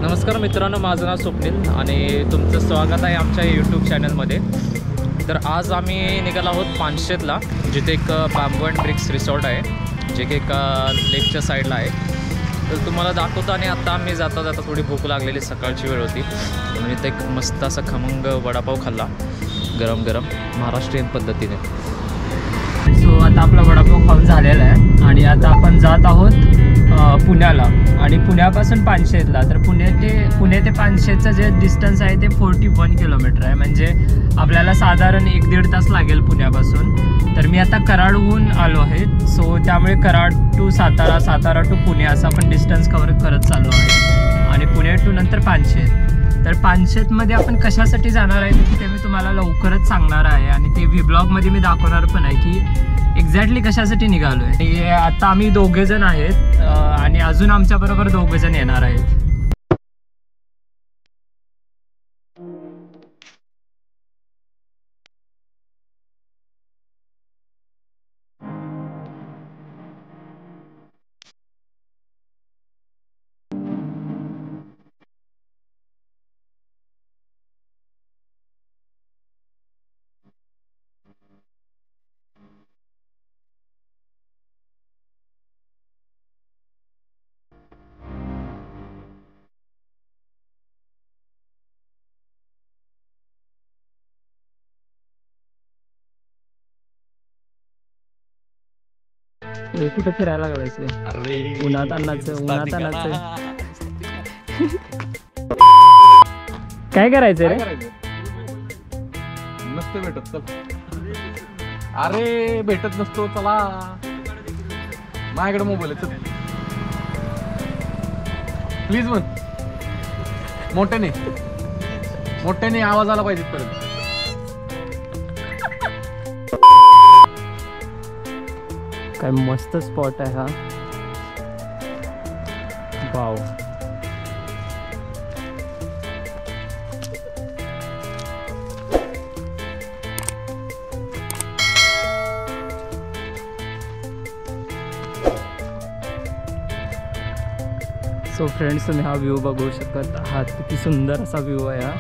नमस्कार मित्रांनो, माझं नाव स्वप्नील आणि तुमचं स्वागत आहे आमच्या यूट्यूब चॅनलमध्ये. तर आज आम्ही निघालो आहोत पानशेतला, जिथे एक बांबू अँड ब्रिक्स रिसॉर्ट आहे, जे की एका लेकच्या साईडला आहे. तर तुम्हाला दाखवतो. आणि आता आम्ही जाता थोडी भूक लागलेली, सकाळची वेळ होती म्हणून इथे एक मस्त असा खमंग वडापाव खाल्ला, गरम गरम महाराष्ट्रीयन पद्धतीने. सो आता आपला वडापाव खाऊन झालेला आहे आणि आता आपण जात आहोत पुण्याला, आणि पुण्यापासून पानशेतला. तर पुणे ते पानशेतचं जे डिस्टन्स आहे ते 41 किलोमीटर आहे. म्हणजे आपल्याला साधारण 1-1.5 तास लागेल पुण्यापासून. तर मी आता कराडहून आलो आहे, सो त्यामुळे कराड टू सातारा, सातारा टू पुणे असं आपण डिस्टन्स कव्हर करत चाललो आहे. आणि पुणे टू नंतर पानशेत. तर पानशेतमध्ये आपण कशासाठी जाणार आहे ते मी तुम्हाला लवकरच सांगणार आहे, आणि ते व्लॉगमध्ये मी दाखवणार पण आहे की एक्झॅक्टली कशासाठी निघालो आहे. आता आम्ही 2 जण आहेत आणि अजून आमच्याबरोबर 2 जण येणार आहेत. कुठे फिरायला लागलायचं? उन्हात अन्नाचं काय करायचं रे? नसतं भेटत. अरे भेटत नसतो. चला माझ्याकडे मोबाईल आहे, प्लीज म्हण मोठ्याने आवाज आला पाहिजे परत. काय मस्त स्पॉट आहे हा. वाव. सो फ्रेंड्स, तुम्ही हा व्ह्यू बघू शकत आहात. किती सुंदर असा व्ह्यू आहे हा.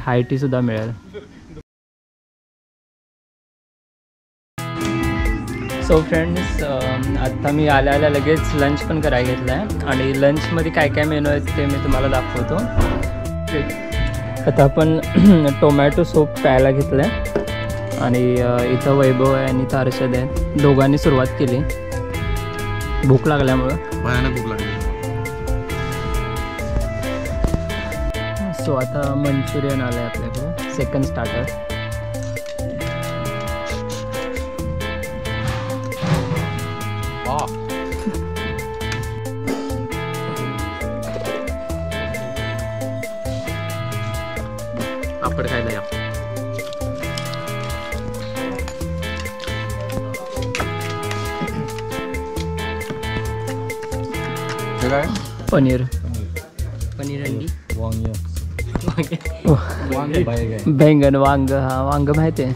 हाय टी सुद्धा मिळेल. सो फ्रेंड्स, आत्ता मी आल्या लगेच लंच पण करायला घेतला आहे आणि लंचमध्ये काय काय मेनू आहेत ते मी तुम्हाला दाखवतो. आता आपण टोमॅटो सूप प्यायला घेतलं आहे आणि इथं वैभव आहे आणि इथं हर्षद आहे. दोघांनी सुरुवात केली भूक लागल्यामुळं. भयानक भूक लागली. सो आता मंचुरियन आलं आहे आपल्याकडे, सेकंड स्टार्टर. पापड खायला या. काय पनीर अंडी, बैंगन, वांग. हा वांग माहिती आहे.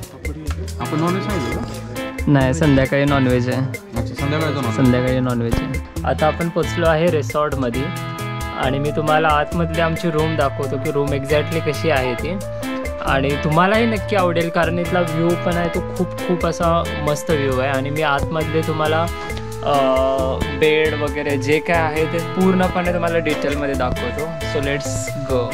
आपण नॉनव्हेज खायचं? नाही, संध्याकाळी नॉनव्हेज आहे. अच्छा, संध्याकाळचं संध्याकाळी नॉनव्हेज आहे. आता आपण पोचलो आहे रिसॉर्टमध्ये आणि मी तुम्हाला आतमधली आमची रूम दाखवतो की रूम एक्झॅक्टली कशी आहे ती, आणि तुम्हालाही नक्की आवडेल कारण इथला व्ह्यू पण आहे तो खूप असा मस्त व्ह्यू आहे. आणि मी आतमधले तुम्हाला बेड वगैरे जे काय आहे ते पूर्णपणे तुम्हाला डिटेलमध्ये दाखवतो. So let's go.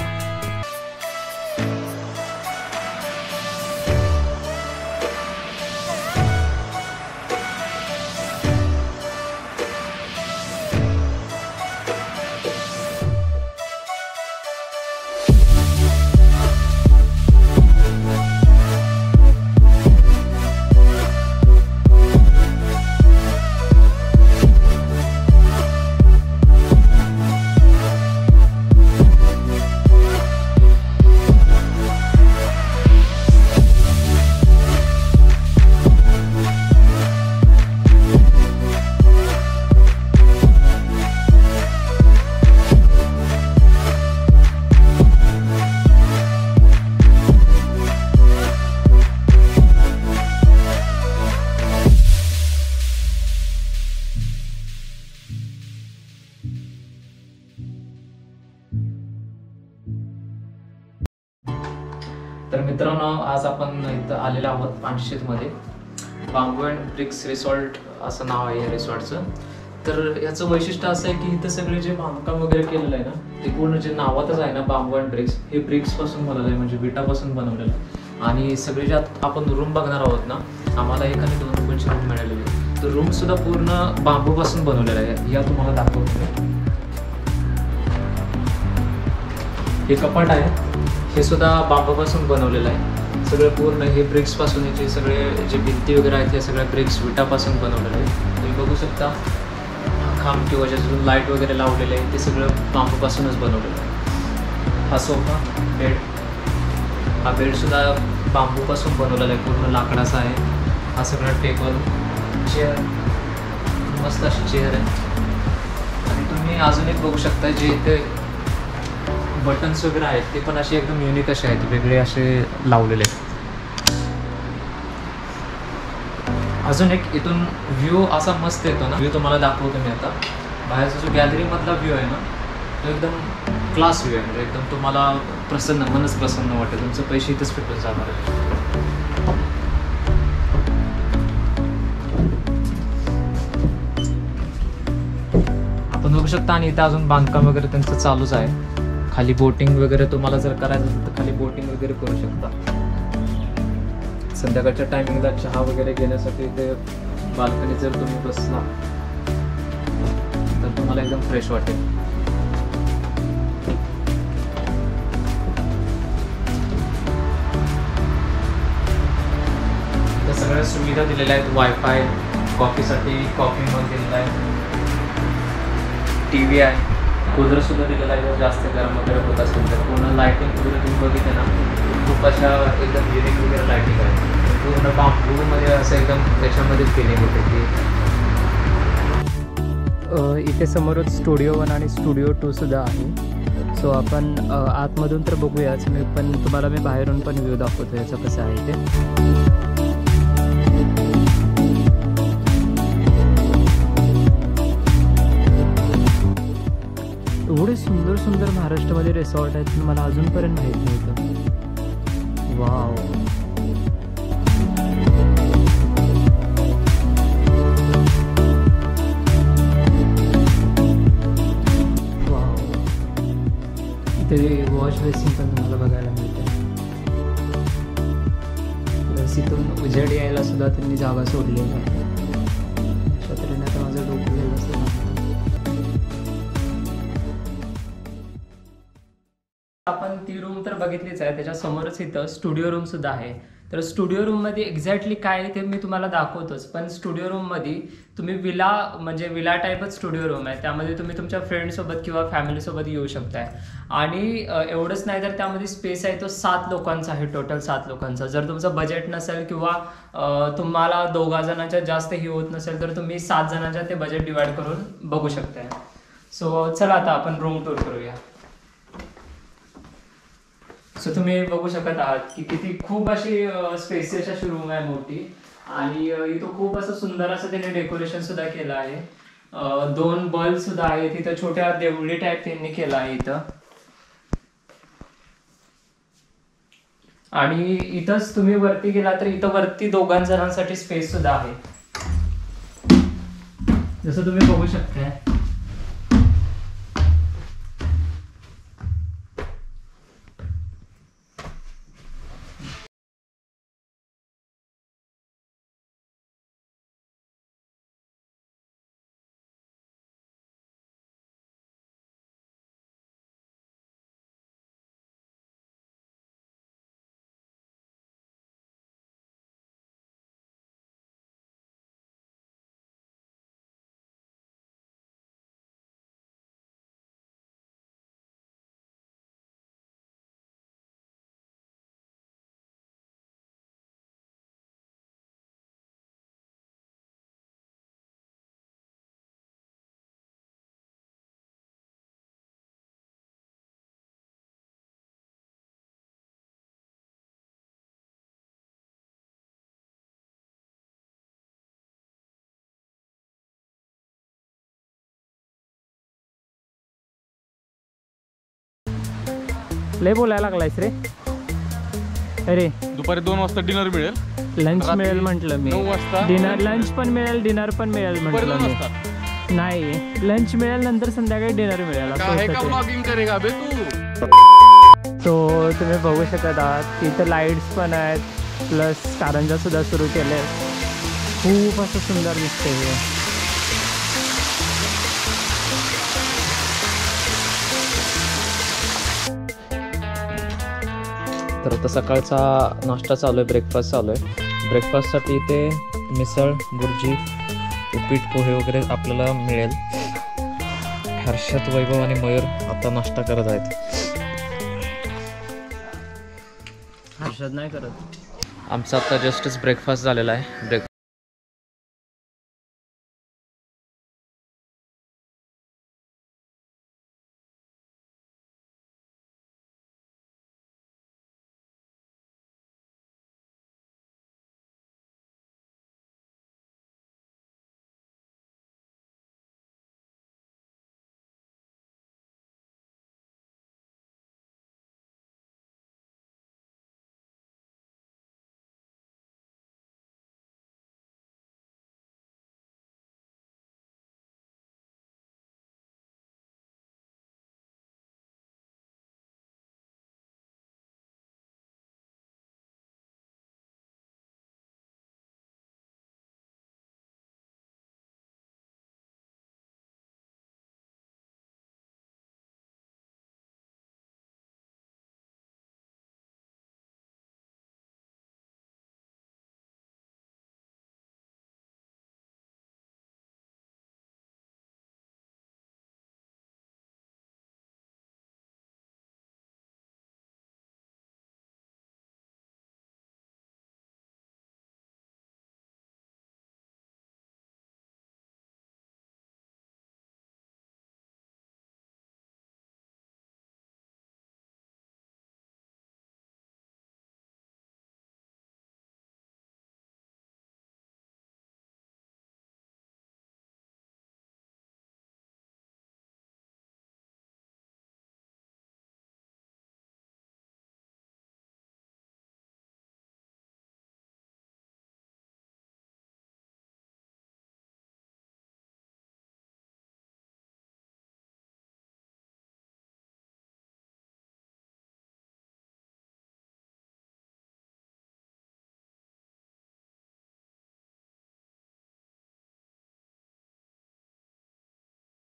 तर मित्रांनो, आज आपण इथं आलेलो आहोत पानशेतमध्ये. बांबू अँड ब्रिक्स रिसॉर्ट असं नाव आहे या रिसॉर्टचं. तर याचं वैशिष्ट्य असं आहे की इथं सगळे जे बांधकाम वगैरे केलेलं आहे ना ते पूर्ण जे नावातच आहे ना बांबू अँड ब्रिक्स, हे ब्रिक्सपासून बनवलं आहे, म्हणजे विटापासून बनवलेलं आहे. आणि सगळे ज्यात आपण रूम बघणार आहोत ना, आम्हाला 1 आणि 2 रुपयांची रूम मिळालेली आहे. तर रूमसुद्धा पूर्ण बांबूपासून बनवलेलं आहे. या तुम्हाला दाखवतो. हे कपाट आहे, हे सुद्धा बांबूपासून बनवलेलं आहे. सगळं पूर्ण हे ब्रिक्सपासून, याचे सगळे जे भिंती वगैरे आहेत हे सगळ्या ब्रिक्स विटापासून बनवलेलं आहे. तुम्ही बघू शकता खांब किंवा ज्याच्यातून लाईट वगैरे लावलेले आहे ते सगळं बांबूपासूनच बनवलेलं आहे. हा सोफा बेड, हा बेडसुद्धा बांबूपासून बनवलेला आहे, पूर्ण लाकडाचा आहे. हा सगळा टेबल, चेअर, मस्त अशी चेअर आहे. आणि तुम्ही अजून एक बघू शकता जे इथे बटन्स वगैरे आहेत ते पण असे एकदम युनिक असे आहेत, वेगळे असे लावलेले आहेत. अजून एक इथून व्ह्यू असा मस्त येतो ना, व्ह्यू तुम्हाला दाखवतो मी आता. बाहेरचा जो गॅलरीमधला व्ह्यू आहे ना तो एकदम क्लास व्ह्यू आहे, म्हणजे एकदम तुम्हाला प्रसन्न, मनच प्रसन्न वाटेल. तुमचे पैसे इथंच फिटून जाणार आहे. आपण बघू शकता. आणि इथं अजून बांधकाम वगैरे त्यांचं चालूच आहे. खाली बोटिंग वगैरे तुम्हाला जर करायचं असेल तर खाली बोटिंग वगैरे करू शकता. संध्याकाळच्या टायमिंगला चहा वगैरे घेण्यासाठी ते बाल्कनी जर तुम्ही बसला तर तुम्हाला एकदम फ्रेश वाटेल. त्या सगळ्या सुविधा दिलेल्या आहेत. वायफाय, कॉफीसाठी कॉफी मग दिलेला आहे, TV आहे, कूलर सुद्धा दिलेला आहे. जास्त गरम वगैरे होत असेल तर पूर्ण लायटिंग वगैरे तुम्ही बघितले ना, खूप अशा एकदम युनिक वगैरे लायटिंग आहे. पूर्ण बांबूमध्ये असं एकदम त्याच्यामध्ये फिलिंग होते की. इथे समोरच स्टुडिओ 1 आणि स्टुडिओ 2 सुद्धा आहे. सो आपण आतमधून तर बघूयाच, पण तुम्हाला मी बाहेरून पण व्ह्यू दाखवतो याचं कसं आहे ते. एवढे सुंदर सुंदर महाराष्ट्रामध्ये रिसॉर्ट आहेत मला अजूनपर्यंत माहीत नव्हतं. वाव. वाव. इथे वॉश बेसिन पण तुम्हाला बघायला मिळते. प्लस इथून उजेड यायला सुद्धा त्यांनी जागा सोडलेली आहे. अशा तऱ्हेने आता माझं डोकं व्यवस्थित आहे. आपण ती रूम तर बघितलीच आहे. त्याच्या समोरच इथं स्टुडिओ रूम सुद्धा आहे. तर स्टुडिओ रूममध्ये एक्झॅक्टली काय आहे ते मी तुम्हाला दाखवतोच. पण स्टुडिओ रूममध्ये तुम्ही विला टाईपच स्टुडिओ रूम आहे. त्यामध्ये तुम्ही तुमच्या फ्रेंडसोबत किंवा फॅमिलीसोबत येऊ शकताय. आणि एवढंच नाही तर त्यामध्ये स्पेस आहे तो 7 लोकांचा आहे. टोटल 7 लोकांचा. जर तुमचं बजेट नसेल किंवा तुम्हाला 2 जणांच्या जास्त ही होत नसेल तर तुम्ही 7 जणांच्या ते बजेट डिवाइड करून बघू शकताय. सो चला आता आपण रूम टूर करूया. सो तुम्ही बघू शकत आहात की किती खूप अशी स्पेसियस अशी रूम आहे मोठी. आणि इथं खूप असं सुंदर असं त्याने डेकोरेशन सुद्धा केलं आहे. 2 बल्ब सुद्धा आहेत. इथं छोट्या देवळी टाईप त्यांनी केलं आहे इथं. आणि इथंच तुम्ही वरती गेला तर इथं वरती 2 जणांसाठी स्पेस सुद्धा आहे. जसं तुम्ही बघू शकताय. लय बोलायला लागलायस रे. अरे दुपारी 2 वाजता डिनर मिळेल. लंच मिळेल म्हटलं मी. 9 वाजता डिनर लंच पण मिळेल डिनर पण मिळेल म्हटलं मी. नाही लंच मिळेल नंतर संध्याकाळी डिनर मिळेल. तो तुम्ही बघू शकत आहात की इथं लाईट्स पण आहेत. प्लस कारंजा सुद्धा सुरू केले. खूप असं सुंदर दिसते हे. तर आता सकाळचा नाश्ता चालू आहे. ब्रेकफास्ट चालू आहे. ब्रेकफास्टसाठी इथे मिसळ बुर्जी उपीट पोहे वगैरे आपल्याला मिळेल. हर्षद वैभव आणि मयूर आता नाश्ता करत आहेत. हर्षद नाही करत. आमचा आता जस्टच ब्रेकफास्ट झालेला आहे.